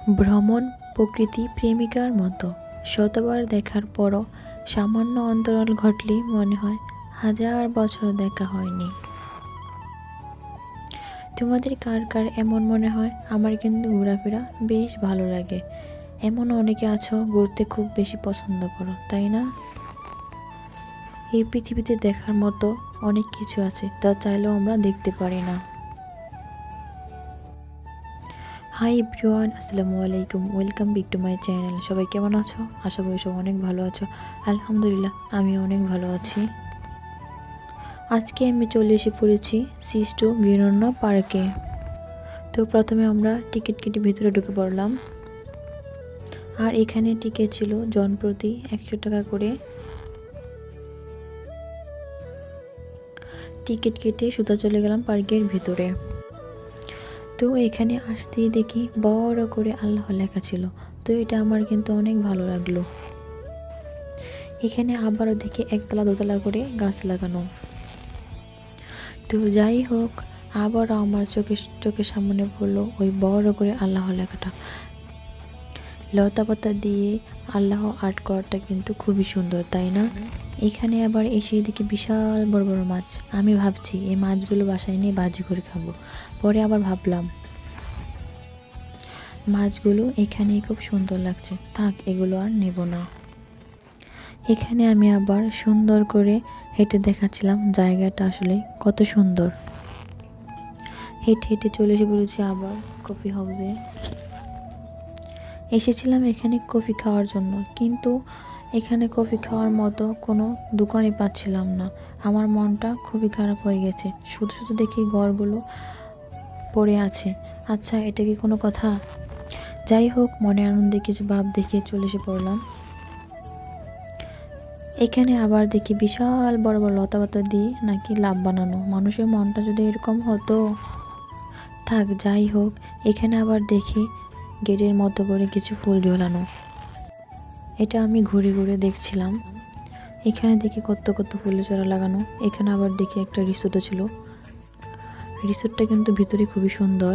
ভ্রমণ প্রকৃতি প্রেমিকার মতো, শতবার দেখার পরও সামান্য অন্তরাল ঘটলেই মনে হয় হাজার বছর দেখা হয়নি। তোমাদের কার কার এমন মনে হয়? আমার কিন্তু ঘোরাফেরা বেশ ভালো লাগে। এমন অনেকে আছো ঘুরতে খুব বেশি পছন্দ করো, তাই না? এই পৃথিবীতে দেখার মতো অনেক কিছু আছে তা চাইলেও আমরা দেখতে পারি না। হাই এভরিওয়ান, আসসালামু আলাইকুম, welcome back to my channel. সবাই কেমন আছো? আশা করি সব অনেক ভালো আছো। আলহামদুলিল্লাহ, আমি অনেক ভালো আছি। আজকে আমি চলে এসে পড়েছি সিস্টো গিরন্ন পার্কে। তো প্রথমে আমরা টিকিট কেটে ভিতরে ঢুকে পড়লাম। আর এখানে টিকিট ছিল জনপ্রতি 100 টাকা করে। টিকিট কেটে সোজা চলে গেলাম পার্কের ভিতরে। তো এখানে আসতেই দেখি বড় করে আল্লাহ লেখা ছিল, তো এটা আমার কিন্তু অনেক ভালো লাগলো। এখানে আবারও দেখি একতলা দোতলা করে গাছ লাগানো। তো যাই হোক, আবারও আমার চোখের সামনে পড়লো ওই বড় করে আল্লাহ লেখাটা। লতা পাতা দিয়ে আল্লাহ আর্ট করাটা কিন্তু খুবই সুন্দর, তাই না? এখানে আবার এসে দেখি বিশাল বড় বড় মাছ। আমি ভাবছি এই মাছগুলো বাসায় নিয়ে ভাজি করে খাবো। পরে আবার ভাবলাম মাছগুলো এখানেই খুব সুন্দর লাগছে, থাক এগুলো আর নেব না। এখানে আমি আবার সুন্দর করে হেঁটে দেখাচ্ছিলাম জায়গাটা আসলে কত সুন্দর। হেঁটে হেঁটে চলে এসে পড়েছি আবার কফি হাউসে। এসেছিলাম এখানে কফি খাওয়ার জন্য, কিন্তু এখানে কফি খাওয়ার মতো কোনো দোকানই পাচ্ছিলাম না। আমার মনটা খুবই খারাপ হয়ে গেছে। শুধু শুধু দেখি ঘরগুলো পড়ে আছে। আচ্ছা, এটা কি কোনো কথা? যাই হোক, মনে আনন্দে কিছু ভাব দেখিয়ে চলে এসে পড়লাম। এখানে আবার দেখি বিশাল বড় বড় লতা পাতা দিয়ে নাকি লাভ বানানো। মানুষের মনটা যদি এরকম হতো। থাক, যাই হোক, এখানে আবার দেখি গেটের মতো করে কিছু ফুল ঝোলানো। এটা আমি ঘুরে ঘুরে দেখছিলাম। এখানে দেখি কত কত ফুলের চারা লাগানো। এখানে আবার দেখি একটা রিসোর্টও ছিল। রিসোর্টটা কিন্তু ভিতরে খুবই সুন্দর।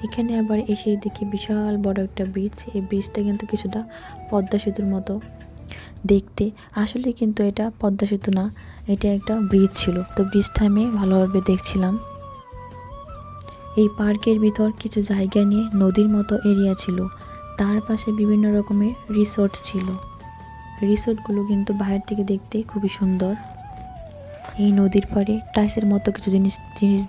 এখানে আবার এসে দেখি বিশাল বড় একটা ব্রিজ। এই ব্রিজটা কিন্তু কিছুটা পদ্মা সেতুর মতো দেখতে। আসলে কিন্তু এটা পদ্মা সেতু না, এটা একটা ব্রিজ ছিল। তো ব্রিজটা আমি ভালোভাবে দেখছিলাম। এই পার্কের ভিতর কিছু জায়গা নিয়ে নদীর মতো এরিয়া ছিল, তার পাশে বিভিন্ন রকমের রিসোর্ট ছিল। রিসোর্টগুলো কিন্তু বাইরে থেকে দেখতে খুবই সুন্দর। এই নদীর পাড়ে টাইসের মতো কিছু জিনিস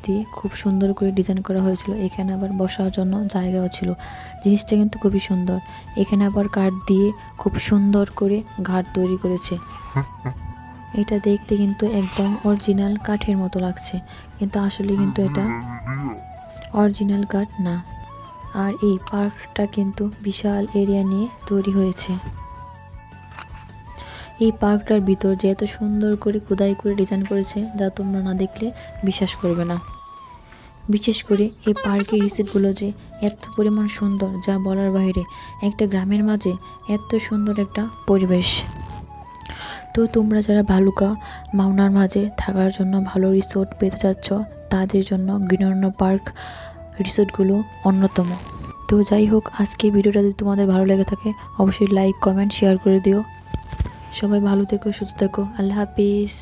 দিয়ে খুব সুন্দর করে ডিজাইন করা হয়েছিল। এখানে আবার বসার জন্য জায়গাও ছিল। জিনিসটা কিন্তু খুবই সুন্দর। এখানে আবার কাঠ দিয়ে খুব সুন্দর করে ঘাট তৈরি করেছে। এটা দেখতে কিন্তু একদম অরিজিনাল কাঠের মতো লাগছে, কিন্তু আসলে কিন্তু এটা অরিজিনাল কাঠ না। আর এই পার্কটা কিন্তু বিশাল এরিয়া নিয়ে তৈরি হয়েছে। এই পার্কটার ভিতর যে এত সুন্দর করে খোদাই করে ডিজাইন করেছে, যা তোমরা না দেখলে বিশ্বাস করবে না। বিশেষ করে এই পার্কের রিসোর্টগুলো যে এত পরিমাণ সুন্দর, যা বলার বাইরে। একটা গ্রামের মাঝে এত সুন্দর একটা পরিবেশ। তো তোমরা যারা ভালুকা মাওনার মাঝে থাকার জন্য ভালো রিসোর্ট পেতে চাচ্ছ, তাদের জন্য গিরন্ন পার্ক রিসোর্টগুলো অন্যতম। তো যাই হোক, আজকে ভিডিওটা যদি তোমাদের ভালো লেগে থাকে অবশ্যই লাইক, কমেন্ট, শেয়ার করে দিও। সবাই ভালো থেকো, সুস্থ থেকো। আল্লাহ হাফিজ।